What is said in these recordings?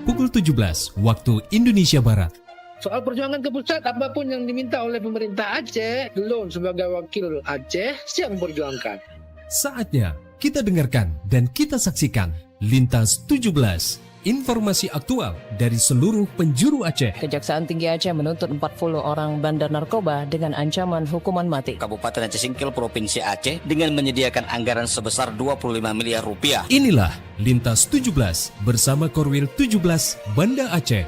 pukul 17 waktu Indonesia Barat. Soal perjuangan ke pusat, apapun yang diminta oleh pemerintah Aceh, Lon sebagai wakil Aceh siap memperjuangkan. Saatnya kita dengarkan dan kita saksikan Lintas 17, informasi aktual dari seluruh penjuru Aceh. Kejaksaan Tinggi Aceh menuntut 40 orang bandar narkoba dengan ancaman hukuman mati. Kabupaten Aceh Singkil Provinsi Aceh dengan menyediakan anggaran sebesar 25 miliar rupiah. Inilah Lintas 17 bersama Korwil 17 Banda Aceh.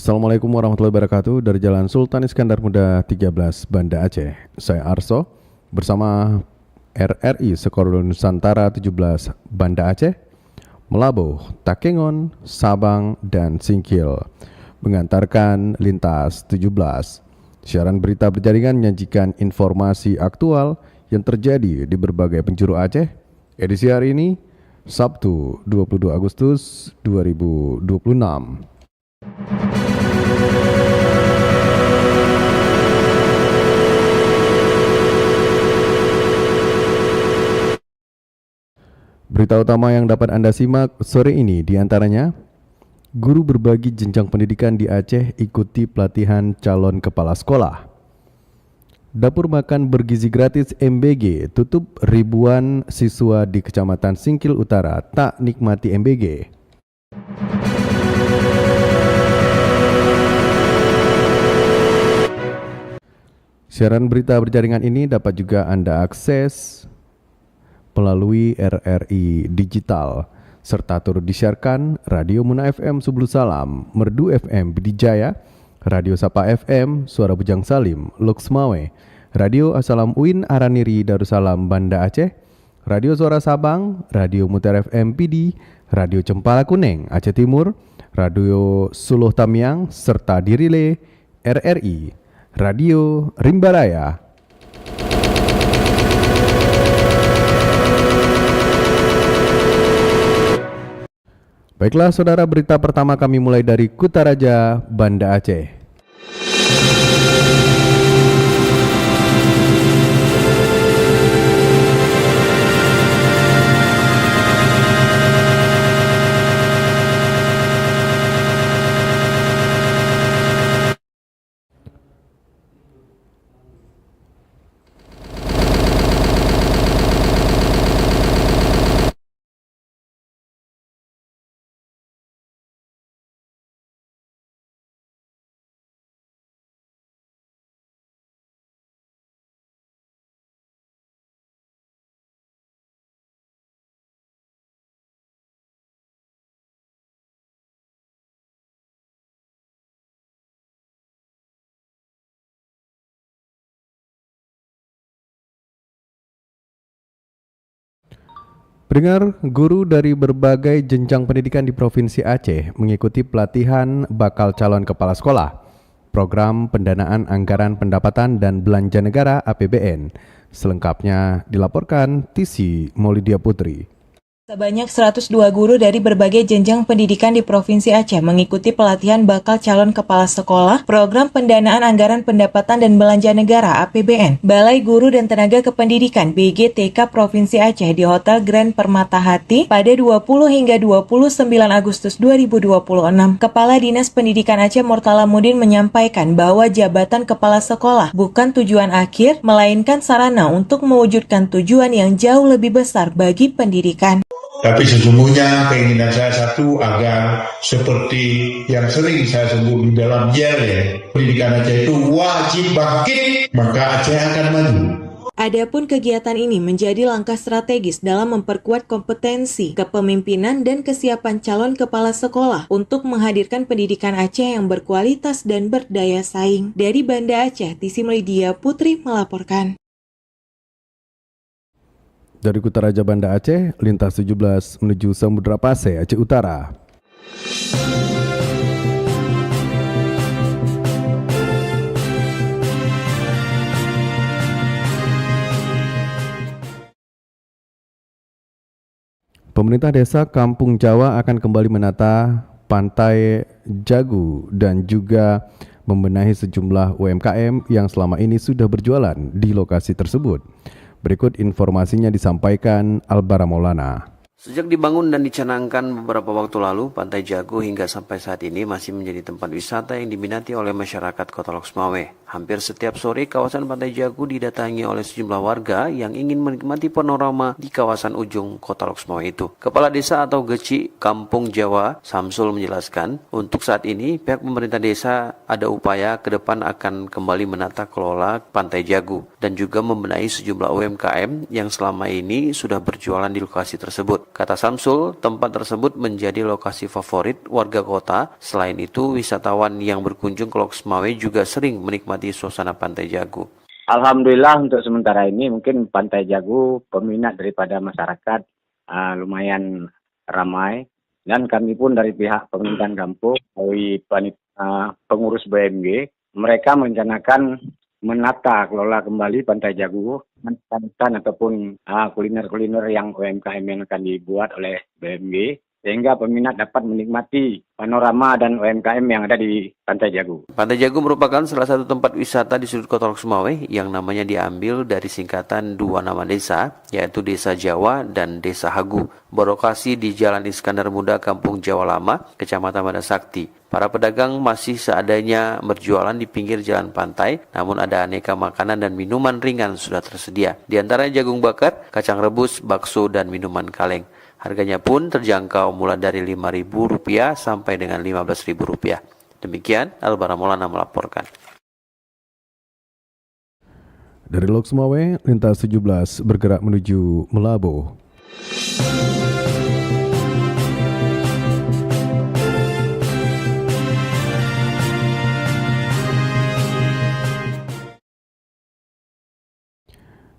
Assalamualaikum warahmatullahi wabarakatuh. Dari Jalan Sultan Iskandar Muda 13 Banda Aceh, saya Arso bersama RRI Sekorul Nusantara 17 Banda Aceh, Melabuh, Takengon, Sabang, dan Singkil mengantarkan Lintas 17. Siaran berita berjaringan menyajikan informasi aktual yang terjadi di berbagai penjuru Aceh. Edisi hari ini Sabtu 22 Agustus 2026. Berita utama yang dapat Anda simak sore ini diantaranya: guru berbagi jenjang pendidikan di Aceh ikuti pelatihan calon kepala sekolah. Dapur makan bergizi gratis MBG tutup, ribuan siswa di Kecamatan Singkil Utara tak nikmati MBG. Siaran berita berjaringan ini dapat juga Anda akses melalui RRI Digital, serta turut disiarkan Radio Muna FM Sublu Salam, Merdu FM Bidijaya, Radio Sapa FM Suara Bujang Salim, Luxmawe, Radio Asalam Uin Araniri Darussalam Banda Aceh, Radio Suara Sabang, Radio Muter FM PD, Radio Cempala Kuneng Aceh Timur, Radio Suluh Tamiang, serta dirile RRI Radio Rimbaraya. Baiklah saudara, berita pertama kami mulai dari Kutaraja, Banda Aceh. Pendengar, guru dari berbagai jenjang pendidikan di Provinsi Aceh mengikuti pelatihan bakal calon kepala sekolah, program pendanaan anggaran pendapatan dan belanja negara APBN. Selengkapnya dilaporkan Tisi Maulidia Putri. Sebanyak 102 guru dari berbagai jenjang pendidikan di Provinsi Aceh mengikuti pelatihan bakal calon kepala sekolah program pendanaan anggaran pendapatan dan belanja negara APBN Balai Guru dan Tenaga Kependidikan BGTK Provinsi Aceh di Hotel Grand Permata Hati pada 20 hingga 29 Agustus 2026. Kepala Dinas Pendidikan Aceh Murtala-Mudin menyampaikan bahwa jabatan kepala sekolah bukan tujuan akhir, melainkan sarana untuk mewujudkan tujuan yang jauh lebih besar bagi pendidikan. Tapi sesungguhnya keinginan saya satu, agar seperti yang sering saya sebut di dalam YEL, pendidikan Aceh itu wajib bangkit, maka Aceh akan maju. Adapun kegiatan ini menjadi langkah strategis dalam memperkuat kompetensi, kepemimpinan, dan kesiapan calon kepala sekolah untuk menghadirkan pendidikan Aceh yang berkualitas dan berdaya saing. Dari Banda Aceh, Tisi Maulidia Putri melaporkan. Dari Kutaraja Banda Aceh, Lintas 17 menuju Samudra Pasai, Aceh Utara. Pemerintah Desa Kampung Jawa akan kembali menata Pantai Jagu dan juga membenahi sejumlah UMKM yang selama ini sudah berjualan di lokasi tersebut. Berikut informasinya disampaikan Albara Maulana. Sejak dibangun dan dicanangkan beberapa waktu lalu, Pantai Jagu hingga sampai saat ini masih menjadi tempat wisata yang diminati oleh masyarakat Kota Lok Sumawe. Hampir setiap sore, kawasan Pantai Jagu didatangi oleh sejumlah warga yang ingin menikmati panorama di kawasan ujung Kota Lok Sumawe itu. Kepala Desa atau Geci Kampung Jawa, Samsul menjelaskan, untuk saat ini pihak pemerintah desa ada upaya ke depan akan kembali menata kelola Pantai Jagu dan juga membenahi sejumlah UMKM yang selama ini sudah berjualan di lokasi tersebut. Kata Samsul, tempat tersebut menjadi lokasi favorit warga kota. Selain itu, wisatawan yang berkunjung ke Lok Sumawe juga sering menikmati suasana Pantai Jagu. Alhamdulillah untuk sementara ini mungkin Pantai Jagu peminat daripada masyarakat lumayan ramai, dan kami pun dari pihak pemerintahan kampung melalui pengurus BMG, mereka merencanakan menata kelola kembali Pantai Jagu, hutan ataupun kuliner-kuliner yang UMKM yang akan dibuat oleh BMG, sehingga peminat dapat menikmati panorama dan UMKM yang ada di Pantai Jagu. Pantai Jagu merupakan salah satu tempat wisata di sudut Kota Lok Sumawe yang namanya diambil dari singkatan dua nama desa, yaitu Desa Jawa dan Desa Hagu, berlokasi di Jalan Iskandar Muda, Kampung Jawa Lama, Kecamatan Madasakti. Para pedagang masih seadanya berjualan di pinggir jalan pantai, namun ada aneka makanan dan minuman ringan sudah tersedia. Di antaranya jagung bakar, kacang rebus, bakso, dan minuman kaleng. Harganya pun terjangkau mulai dari Rp5.000 sampai dengan Rp15.000. Demikian, Albara Maulana melaporkan. Dari Lok Sumawe, Lintas 17 bergerak menuju Melabuh.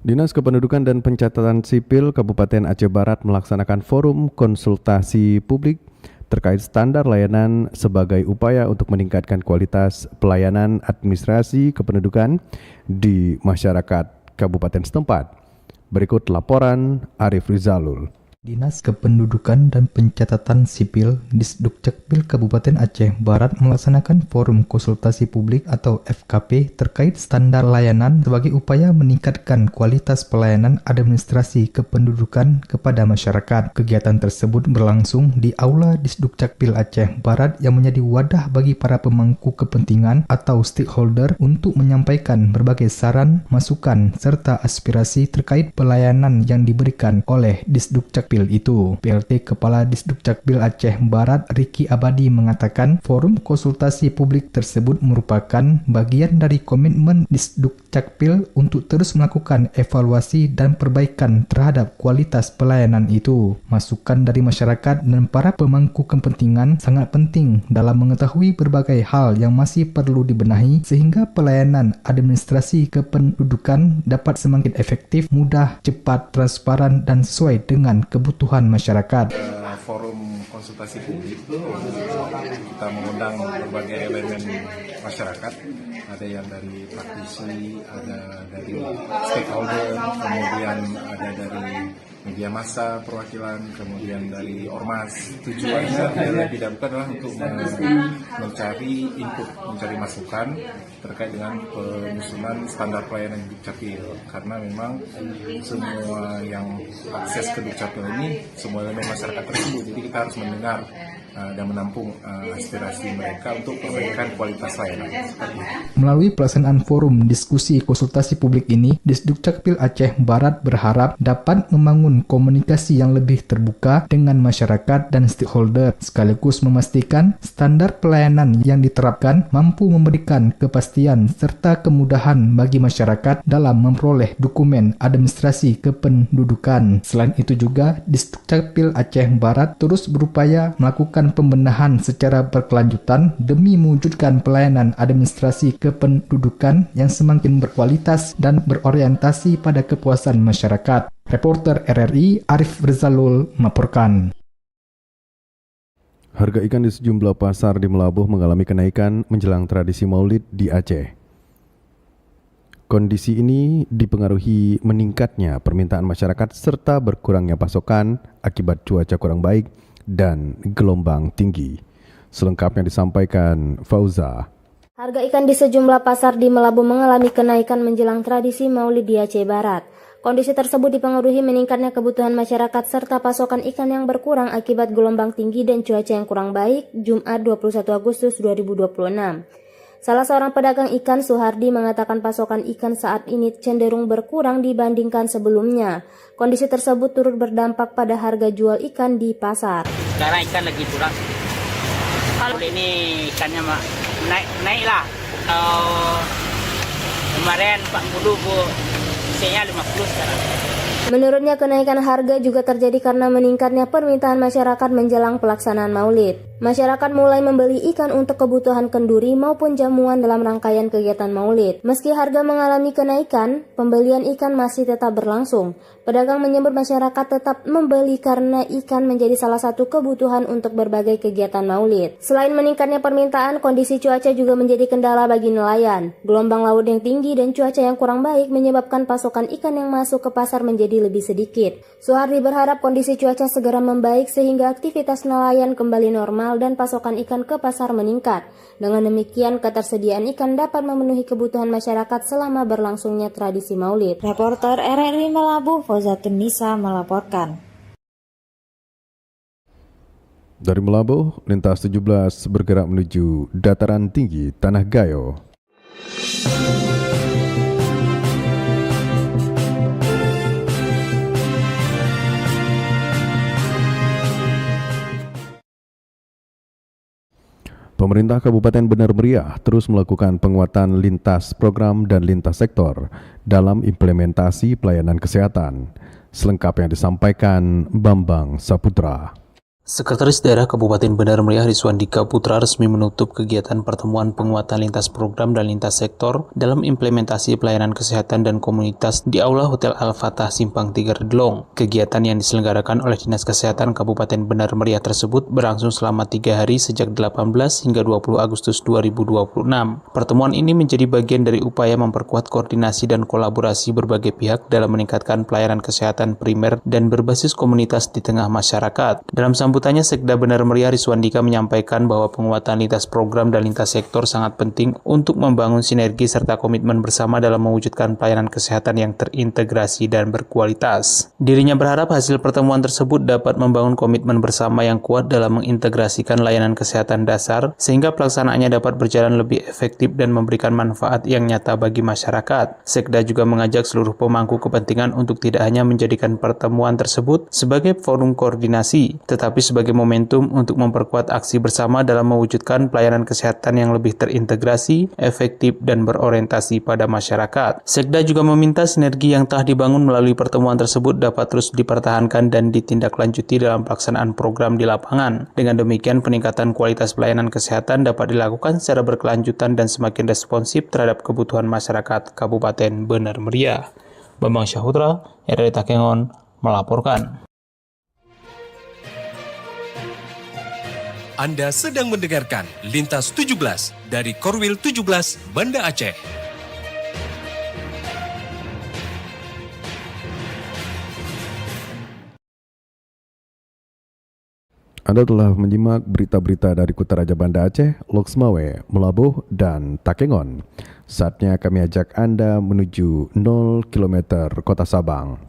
Dinas Kependudukan dan Pencatatan Sipil Kabupaten Aceh Barat melaksanakan forum konsultasi publik terkait standar layanan sebagai upaya untuk meningkatkan kualitas pelayanan administrasi kependudukan di masyarakat kabupaten setempat. Berikut laporan Arif Rizalul. Dinas Kependudukan dan Pencatatan Sipil Disdukcapil Kabupaten Aceh Barat melaksanakan forum konsultasi publik atau FKP terkait standar layanan sebagai upaya meningkatkan kualitas pelayanan administrasi kependudukan kepada masyarakat. Kegiatan tersebut berlangsung di Aula Disdukcapil Aceh Barat yang menjadi wadah bagi para pemangku kepentingan atau stakeholder untuk menyampaikan berbagai saran, masukan, serta aspirasi terkait pelayanan yang diberikan oleh Disdukcapil itu. PLT Kepala Disdukcapil Aceh Barat Riki Abadi mengatakan forum konsultasi publik tersebut merupakan bagian dari komitmen Disdukcapil untuk terus melakukan evaluasi dan perbaikan terhadap kualitas pelayanan itu. Masukan dari masyarakat dan para pemangku kepentingan sangat penting dalam mengetahui berbagai hal yang masih perlu dibenahi sehingga pelayanan administrasi kependudukan dapat semakin efektif, mudah, cepat, transparan, dan sesuai dengan kebutuhan masyarakat. Forum konsultasi publik kita mengundang berbagai elemen masyarakat, ada yang dari praktisi, ada dari stakeholder, kemudian ada dari media massa perwakilan, kemudian dari ormas. Tujuannya adalah tidak bukan adalah untuk mencari input, mencari masukan terkait dengan penyusunan standar pelayanan Dukcapil, karena memang semua yang akses ke Dukcapil ini semua elemen masyarakat tersebut, jadi kita harus mendengar dan menampung aspirasi mereka untuk perbaikan kualitas layanan. Melalui pelaksanaan forum diskusi konsultasi publik ini, Disdukcapil Aceh Barat berharap dapat membangun komunikasi yang lebih terbuka dengan masyarakat dan stakeholder, sekaligus memastikan standar pelayanan yang diterapkan mampu memberikan kepastian serta kemudahan bagi masyarakat dalam memperoleh dokumen administrasi kependudukan. Selain itu juga, Disdukcapil Aceh Barat terus berupaya melakukan pembenahan secara berkelanjutan demi mewujudkan pelayanan administrasi kependudukan yang semakin berkualitas dan berorientasi pada kepuasan masyarakat. Reporter RRI Arif Rizalul melaporkan. Harga ikan di sejumlah pasar di Melabuh mengalami kenaikan menjelang tradisi Maulid di Aceh. Kondisi ini dipengaruhi meningkatnya permintaan masyarakat serta berkurangnya pasokan akibat cuaca kurang baik dan gelombang tinggi. Selengkapnya disampaikan Fauza. Harga ikan di sejumlah pasar di Melabu mengalami kenaikan menjelang tradisi Maulid di Aceh Barat. Kondisi tersebut dipengaruhi meningkatnya kebutuhan masyarakat serta pasokan ikan yang berkurang akibat gelombang tinggi dan cuaca yang kurang baik Jumat 21 Agustus 2026. Salah seorang pedagang ikan, Suhardi, mengatakan pasokan ikan saat ini cenderung berkurang dibandingkan sebelumnya. Kondisi tersebut turut berdampak pada harga jual ikan di pasar. Sekarang ikan lagi kurang. Kalau ini ikannya naik lah. Kemarin 40 bu, isinya 50 sekarang. Menurutnya kenaikan harga juga terjadi karena meningkatnya permintaan masyarakat menjelang pelaksanaan Maulid. Masyarakat mulai membeli ikan untuk kebutuhan kenduri maupun jamuan dalam rangkaian kegiatan Maulid. Meski harga mengalami kenaikan, pembelian ikan masih tetap berlangsung. Pedagang menyebut masyarakat tetap membeli karena ikan menjadi salah satu kebutuhan untuk berbagai kegiatan Maulid. Selain meningkatnya permintaan, kondisi cuaca juga menjadi kendala bagi nelayan. Gelombang laut yang tinggi dan cuaca yang kurang baik menyebabkan pasokan ikan yang masuk ke pasar menjadi lebih sedikit. Suhardi berharap kondisi cuaca segera membaik sehingga aktivitas nelayan kembali normal dan pasokan ikan ke pasar meningkat. Dengan demikian, ketersediaan ikan dapat memenuhi kebutuhan masyarakat selama berlangsungnya tradisi Maulid. Reporter RRI Melabu, Fauzatun Nisa melaporkan. Dari Melabu, lintas 17 bergerak menuju dataran tinggi Tanah Gayo. Pemerintah Kabupaten Benar Meriah terus melakukan penguatan lintas program dan lintas sektor dalam implementasi pelayanan kesehatan. Selengkapnya disampaikan Bambang Saputra. Sekretaris Daerah Kabupaten Benar Meriah Rizwandika Putra resmi menutup kegiatan pertemuan penguatan lintas program dan lintas sektor dalam implementasi pelayanan kesehatan dan komunitas di Aula Hotel Al-Fatah Simpang 3 Redlong. Kegiatan yang diselenggarakan oleh Dinas Kesehatan Kabupaten Benar Meriah tersebut berlangsung selama 3 hari sejak 18 hingga 20 Agustus 2026. Pertemuan ini menjadi bagian dari upaya memperkuat koordinasi dan kolaborasi berbagai pihak dalam meningkatkan pelayanan kesehatan primer dan berbasis komunitas di tengah masyarakat. Dalam sambutannya, Sekda Benar Meriah Rizwandika menyampaikan bahwa penguatan lintas program dan lintas sektor sangat penting untuk membangun sinergi serta komitmen bersama dalam mewujudkan pelayanan kesehatan yang terintegrasi dan berkualitas. Dirinya berharap hasil pertemuan tersebut dapat membangun komitmen bersama yang kuat dalam mengintegrasikan layanan kesehatan dasar sehingga pelaksanaannya dapat berjalan lebih efektif dan memberikan manfaat yang nyata bagi masyarakat. Sekda juga mengajak seluruh pemangku kepentingan untuk tidak hanya menjadikan pertemuan tersebut sebagai forum koordinasi, tetapi sebagai momentum untuk memperkuat aksi bersama dalam mewujudkan pelayanan kesehatan yang lebih terintegrasi, efektif, dan berorientasi pada masyarakat. Sekda juga meminta sinergi yang telah dibangun melalui pertemuan tersebut dapat terus dipertahankan dan ditindaklanjuti dalam pelaksanaan program di lapangan. Dengan demikian, peningkatan kualitas pelayanan kesehatan dapat dilakukan secara berkelanjutan dan semakin responsif terhadap kebutuhan masyarakat Kabupaten Benar Meriah. Bambang Syahutra, RRI Takengon, melaporkan. Anda sedang mendengarkan Lintas 17 dari Korwil 17 Banda Aceh. Anda telah menyimak berita-berita dari Kuta Raja Banda Aceh, Loksmawe, Melabuh, dan Takengon. Saatnya kami ajak Anda menuju 0 km Kota Sabang.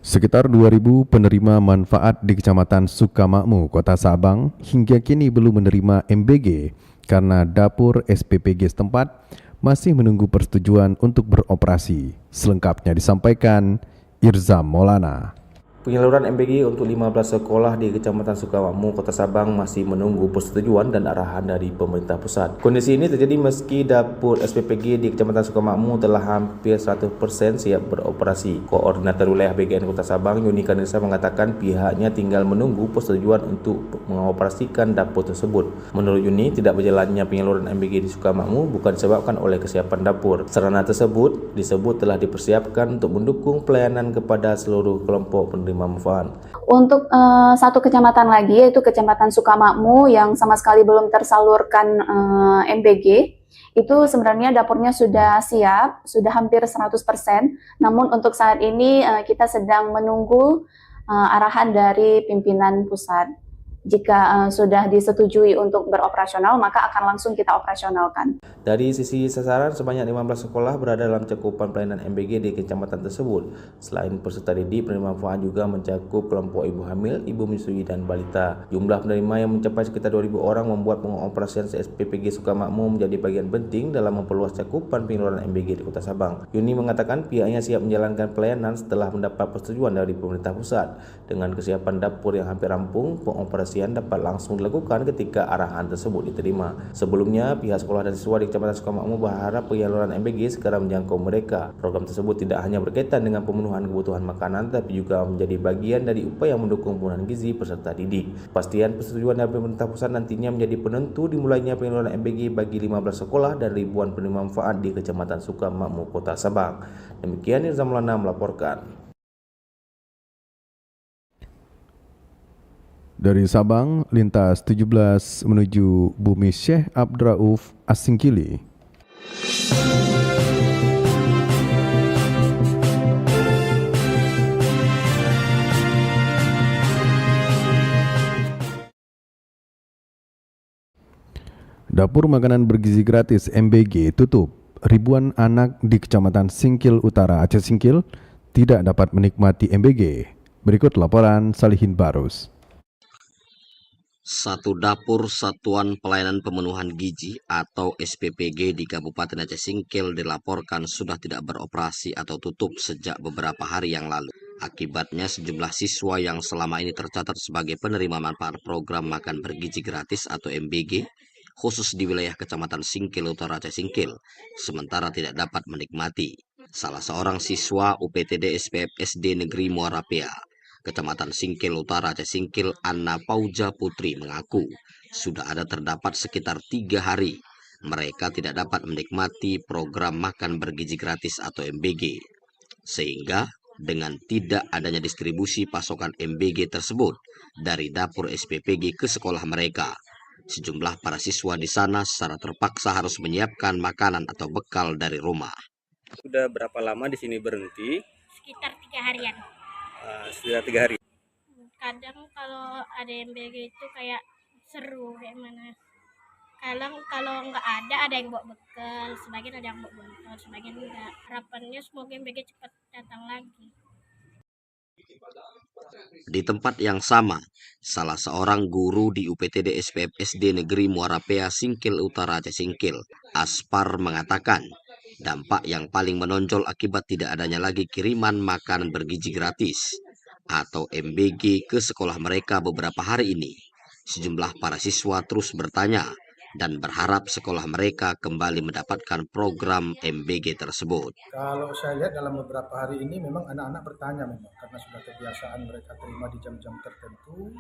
Sekitar 2.000 penerima manfaat di Kecamatan Sukamakmur, Kota Sabang hingga kini belum menerima MBG karena dapur SPPG setempat masih menunggu persetujuan untuk beroperasi. Selengkapnya disampaikan Irzam Maulana. Penyaluran MBG untuk 15 sekolah di Kecamatan Sukamakmur, Kota Sabang masih menunggu persetujuan dan arahan dari pemerintah pusat. Kondisi ini terjadi meski dapur SPPG di Kecamatan Sukamakmur telah hampir 100% siap beroperasi. Koordinator Wilayah BGN Kota Sabang, Yuni Kanisa, mengatakan pihaknya tinggal menunggu persetujuan untuk mengoperasikan dapur tersebut. Menurut Yuni, tidak berjalannya penyaluran MBG di Sukamakmur bukan disebabkan oleh kesiapan dapur. Sarana tersebut disebut telah dipersiapkan untuk mendukung pelayanan kepada seluruh kelompok penerima penerima manfaat. Untuk satu kecamatan lagi, yaitu Kecamatan Sukamakmu yang sama sekali belum tersalurkan MBG, itu sebenarnya dapurnya sudah siap, sudah hampir 100%. Namun untuk saat ini kita sedang menunggu arahan dari pimpinan pusat. Jika sudah disetujui untuk beroperasional, maka akan langsung kita operasionalkan. Dari sisi sasaran, sebanyak 15 sekolah berada dalam cakupan pelayanan MBG di kecamatan tersebut. Selain peserta didik, penerima manfaat juga mencakup kelompok ibu hamil, ibu menyusui, dan balita. Jumlah penerima yang mencapai sekitar 2.000 orang membuat pengoperasian SPPG Sukamakmu menjadi bagian penting dalam memperluas cakupan penyaluran MBG di Kota Sabang. Yuni mengatakan pihaknya siap menjalankan pelayanan setelah mendapat persetujuan dari pemerintah pusat. Dengan kesiapan dapur yang hampir rampung, pengoperasian dapat langsung dilakukan ketika arahan tersebut diterima. Sebelumnya, pihak sekolah dan siswa di Kecamatan Sukamakmu berharap penyaluran MBG segera menjangkau mereka. Program tersebut tidak hanya berkaitan dengan pemenuhan kebutuhan makanan, tapi juga menjadi bagian dari upaya mendukung pemenuhan gizi peserta didik. Pastian persetujuan dari pemerintah pusat nantinya menjadi penentu dimulainya penyaluran MBG bagi 15 sekolah dan ribuan penerima manfaat di Kecamatan Sukamakmu, Kota Sabang. Demikian Irza Maulana melaporkan. Dari Sabang, lintas 17 menuju Bumi Syekh Abdrauf Asingkili. Dapur makanan bergizi gratis MBG tutup. Ribuan anak di Kecamatan Singkil Utara, Aceh Singkil tidak dapat menikmati MBG. Berikut laporan Salihin Barus. Satu dapur Satuan Pelayanan Pemenuhan Gizi atau SPPG di Kabupaten Aceh Singkil dilaporkan sudah tidak beroperasi atau tutup sejak beberapa hari yang lalu. Akibatnya sejumlah siswa yang selama ini tercatat sebagai penerima manfaat program makan bergizi gratis atau MBG, khusus di wilayah Kecamatan Singkil Utara Aceh Singkil, sementara tidak dapat menikmati. Salah seorang siswa UPTD SPF SD Negeri Muarapea, Kecamatan Singkil Utara Aceh Singkil, Anna Pauja Putri mengaku sudah ada terdapat sekitar 3 hari mereka tidak dapat menikmati program makan bergizi gratis atau MBG. Sehingga dengan tidak adanya distribusi pasokan MBG tersebut dari dapur SPPG ke sekolah mereka, sejumlah para siswa di sana secara terpaksa harus menyiapkan makanan atau bekal dari rumah. Sudah berapa lama di sini berhenti? Sekitar 3 harian. Sudah 3 hari. Kadang kalau ada MBG itu kayak seru kayak mana. Kalau nggak ada yang bawa bekal, sebagian ada yang bawa botol, sebagian enggak. Harapannya semoga MBG cepat datang lagi. Di tempat yang sama, salah seorang guru di UPTD SPF SD Negeri Muarapea Singkil Utara Aceh Singkil, Aspar, mengatakan dampak yang paling menonjol akibat tidak adanya lagi kiriman makanan bergizi gratis atau MBG ke sekolah mereka beberapa hari ini. Sejumlah para siswa terus bertanya dan berharap sekolah mereka kembali mendapatkan program MBG tersebut. Kalau saya lihat dalam beberapa hari ini memang anak-anak bertanya memang karena sudah kebiasaan mereka terima di jam-jam tertentu.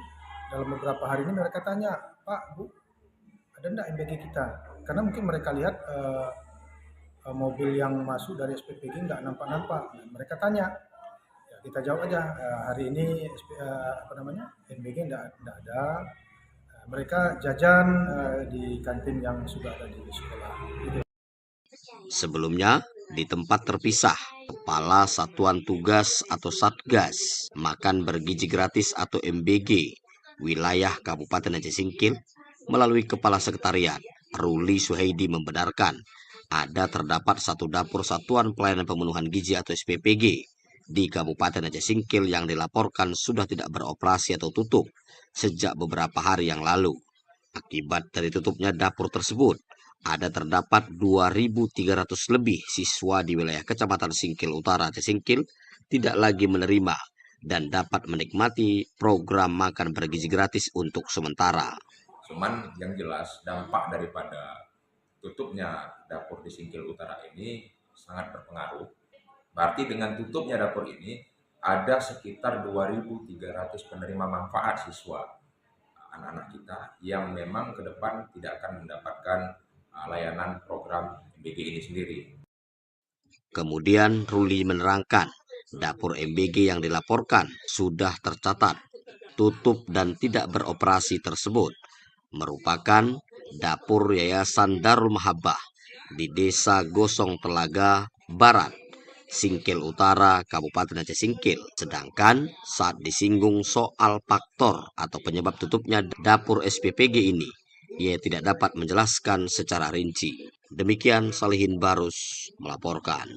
Dalam beberapa hari ini mereka tanya, Pak, Bu, ada enggak MBG kita? Karena mungkin mereka lihat mobil yang masuk dari SPPG nggak nampak-nampak. Mereka tanya, ya kita jawab aja, hari ini MBG nggak ada. Mereka jajan di kantin yang sudah ada di sekolah. Sebelumnya, di tempat terpisah, Kepala Satuan Tugas atau Satgas Makan Bergizi Gratis atau MBG wilayah Kabupaten Aceh Singkil melalui Kepala Sekretariat Ruli Suhaidi membenarkan ada terdapat satu dapur Satuan Pelayanan Pemenuhan Gizi atau SPPG di Kabupaten Aceh Singkil yang dilaporkan sudah tidak beroperasi atau tutup sejak beberapa hari yang lalu. Akibat dari tutupnya dapur tersebut, ada terdapat 2.300 lebih siswa di wilayah Kecamatan Singkil Utara Aceh Singkil tidak lagi menerima dan dapat menikmati program makan bergizi gratis untuk sementara. Cuman yang jelas dampak daripada tutupnya dapur di Singkil Utara ini sangat berpengaruh. Berarti dengan tutupnya dapur ini ada sekitar 2.300 penerima manfaat siswa anak-anak kita yang memang ke depan tidak akan mendapatkan layanan program MBG ini sendiri. Kemudian Ruli menerangkan dapur MBG yang dilaporkan sudah tercatat tutup dan tidak beroperasi tersebut merupakan dapur Yayasan Darul Mahabbah di Desa Gosong Telaga Barat, Singkil Utara, Kabupaten Aceh Singkil. Sedangkan saat disinggung soal faktor atau penyebab tutupnya dapur SPPG ini, ia tidak dapat menjelaskan secara rinci. Demikian Salihin Barus melaporkan.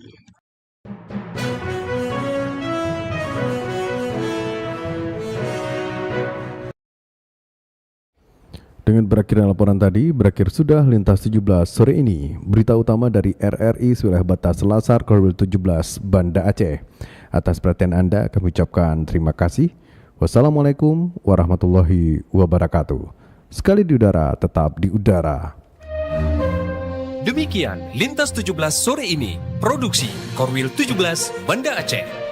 Dengan berakhirnya laporan tadi, berakhir sudah Lintas 17 sore ini. Berita utama dari RRI Wilayah Batas Selasar Korwil 17 Banda Aceh. Atas perhatian Anda kami ucapkan terima kasih. Wassalamualaikum warahmatullahi wabarakatuh. Sekali di udara, tetap di udara. Demikian Lintas 17 sore ini. Produksi Korwil 17 Banda Aceh.